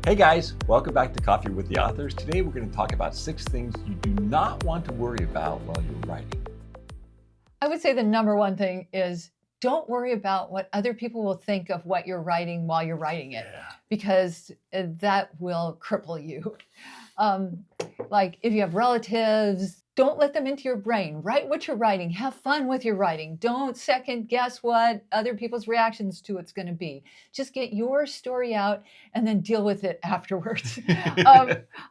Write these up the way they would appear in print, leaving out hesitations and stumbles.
Hey guys, welcome back to Coffee with the Authors. Today we're going to talk about 6 things you do not want to worry about while you're writing. I would say the number one thing is don't worry about what other people will think of what you're writing while you're writing it, because that will cripple you. Like if you have relatives, don't let them into your brain. Write what you're writing. Have fun with your writing. Don't second guess what other people's reactions to it's going to be. Just get your story out and then deal with it afterwards.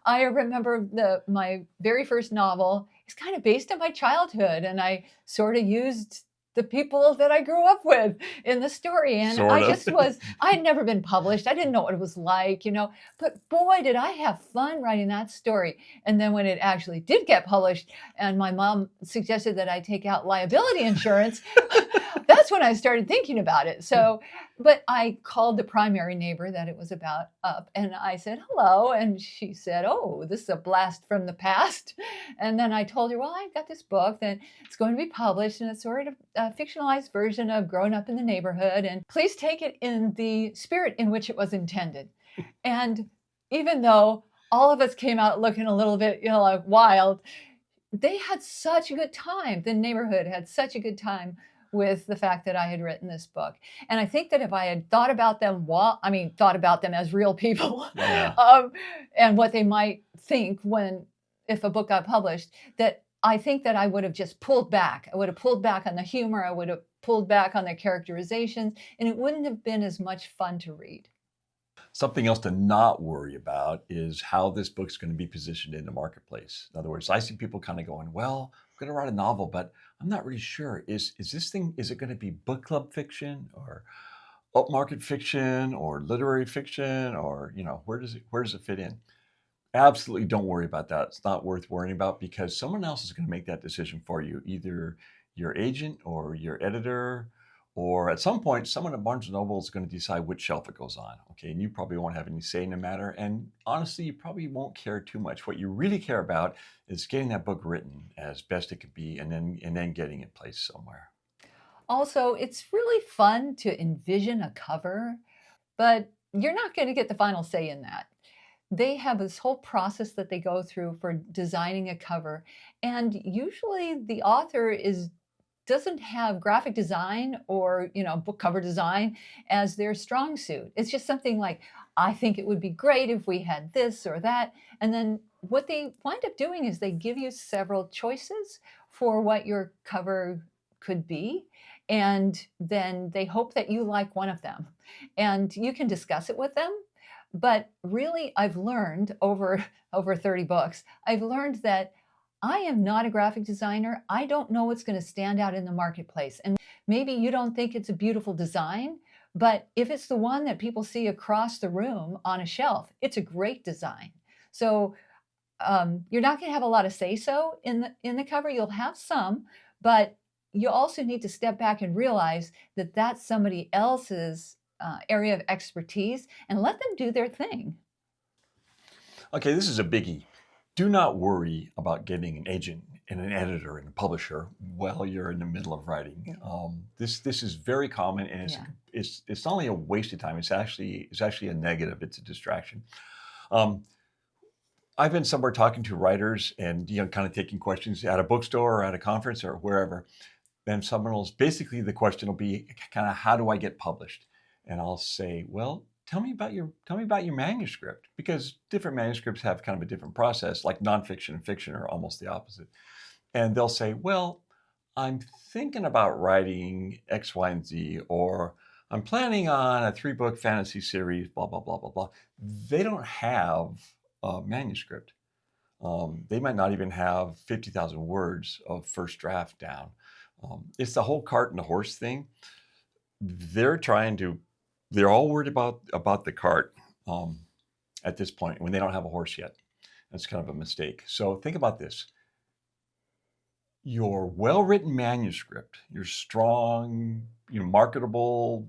I remember my very first novel is kind of based on my childhood, and I sort of used the people that I grew up with in the story. And I had never been published. I didn't know what it was like, but boy, did I have fun writing that story. And then when it actually did get published and my mom suggested that I take out liability insurance, that's when I started thinking about it. So, but I called the primary neighbor that it was about up and I said, hello. And she said, oh, this is a blast from the past. And then I told her, well, I got this book that it's going to be published and it's sort of a fictionalized version of growing up in the neighborhood. And please take it in the spirit in which it was intended. And even though all of us came out looking a little bit, like wild, they had such a good time. The neighborhood had such a good time with the fact that I had written this book. And I think that if I had thought about them thought about them as real people, and what they might think if a book got published, that I think that I would have just pulled back. I would have pulled back on the humor. I would have pulled back on the characterizations, and it wouldn't have been as much fun to read. Something else to not worry about is how this book's going to be positioned in the marketplace. In other words, I see people kind of going, well, I'm going to write a novel, but I'm not really sure. Is it going to be book club fiction or upmarket fiction or literary fiction, or, where does it fit in? Absolutely don't worry about that. It's not worth worrying about because someone else is going to make that decision for you, either your agent or your editor, or at some point, someone at Barnes & Noble is going to decide which shelf it goes on. Okay, and you probably won't have any say in the matter. And honestly, you probably won't care too much. What you really care about is getting that book written as best it could be, and then getting it placed somewhere. Also, it's really fun to envision a cover, but you're not going to get the final say in that. They have this whole process that they go through for designing a cover. And usually the author doesn't have graphic design or, book cover design as their strong suit. It's just something like, I think it would be great if we had this or that. And then what they wind up doing is they give you several choices for what your cover could be. And then they hope that you like one of them. And you can discuss it with them. But really, I've learned over 30 books, I've learned that I am not a graphic designer. I don't know what's going to stand out in the marketplace. And maybe you don't think it's a beautiful design, but if it's the one that people see across the room on a shelf, it's a great design. So you're not going to have a lot of say-so in the cover. You'll have some, but you also need to step back and realize that that's somebody else's area of expertise, and let them do their thing. Okay, this is a biggie. Do not worry about getting an agent and an editor and a publisher while you're in the middle of writing. This is very common, and it's not only a waste of time. It's actually a negative. It's a distraction. I've been somewhere talking to writers and kind of taking questions at a bookstore or at a conference or wherever. Then basically the question will be kind of, how do I get published? And I'll say, well, tell me about your manuscript, because different manuscripts have kind of a different process, like nonfiction and fiction are almost the opposite. And they'll say, well, I'm thinking about writing X, Y, and Z, or I'm planning on a 3-book fantasy series, blah, blah, blah, blah, blah. They don't have a manuscript. They might not even have 50,000 words of first draft down. It's the whole cart and the horse thing. They're all worried about the cart at this point when they don't have a horse yet. That's kind of a mistake. So think about this. Your well-written manuscript, your strong, marketable,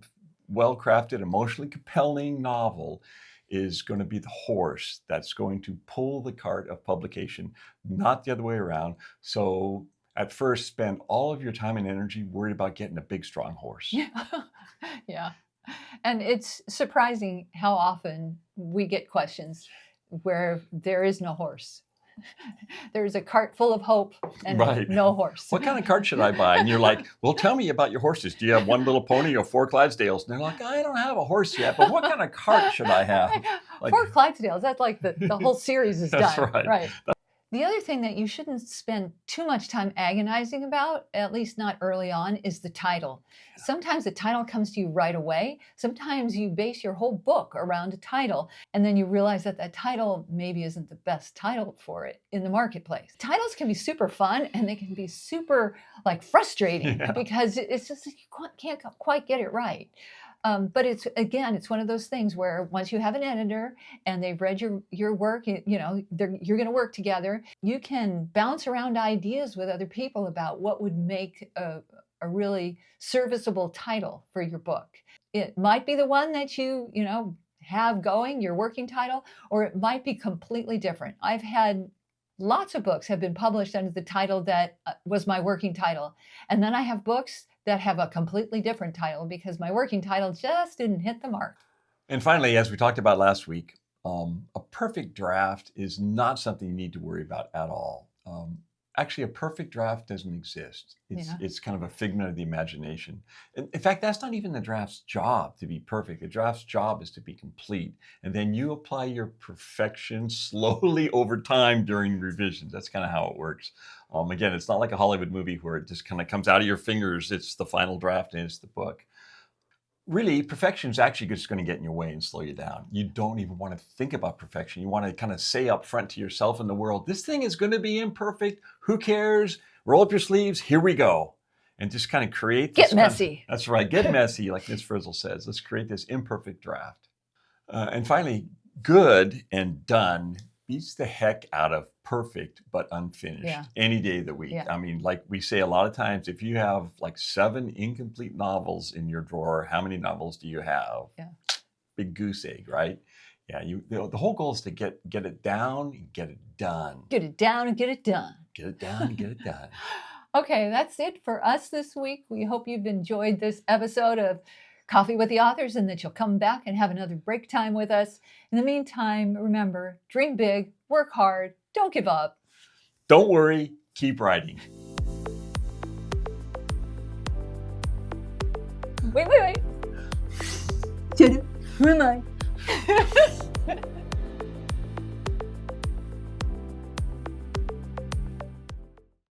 well-crafted, emotionally compelling novel is going to be the horse that's going to pull the cart of publication, not the other way around. So at first, spend all of your time and energy worried about getting a big, strong horse. Yeah. And it's surprising how often we get questions where there is no horse. There's a cart full of hope and Right. no horse. What kind of cart should I buy? And you're like, well, tell me about your horses. Do you have one little pony or 4 Clydesdales? And they're like, I don't have a horse yet, but what kind of cart should I have? Like, 4 Clydesdales, that's like the whole series is That's done. right. The other thing that you shouldn't spend too much time agonizing about, at least not early on, is the title. Sometimes the title comes to you right away. Sometimes you base your whole book around a title, and then you realize that that title maybe isn't the best title for it in the marketplace. Titles can be super fun, and they can be super frustrating because it's just you can't quite get it right. But it's one of those things where once you have an editor and they've read your work, you're going to work together. You can bounce around ideas with other people about what would make a really serviceable title for your book. It might be the one that you have going, your working title, or it might be completely different. I've had lots of books have been published under the title that was my working title. And then I have books that have a completely different title because my working title just didn't hit the mark. And finally, as we talked about last week, a perfect draft is not something you need to worry about at all. Actually, a perfect draft doesn't exist. It's kind of a figment of the imagination. In fact, that's not even the draft's job to be perfect. The draft's job is to be complete. And then you apply your perfection slowly over time during revisions. That's kind of how it works. Again, it's not like a Hollywood movie where it just kind of comes out of your fingers. It's the final draft and it's the book. Really, perfection is actually just going to get in your way and slow you down. You don't even want to think about perfection. You want to kind of say up front to yourself and the world, this thing is going to be imperfect. Who cares? Roll up your sleeves. Here we go. And just kind of create this. Get messy. That's right. Get messy, like Ms. Frizzle says. Let's create this imperfect draft. And finally, good and done beats the heck out of perfect but unfinished any day of the week. I mean, like we say a lot of times, if you have like 7 incomplete novels in your drawer, how many novels do you have? Big goose egg, right? Yeah, the whole goal is to get it down and get it done. Get it down and get it done. Get it down and get it done. Okay, that's it for us this week. We hope you've enjoyed this episode of Coffee with the Authors and that you'll come back and have another break time with us. In the meantime, remember, dream big, work hard, don't give up. Don't worry, keep writing. Wait. Who am I?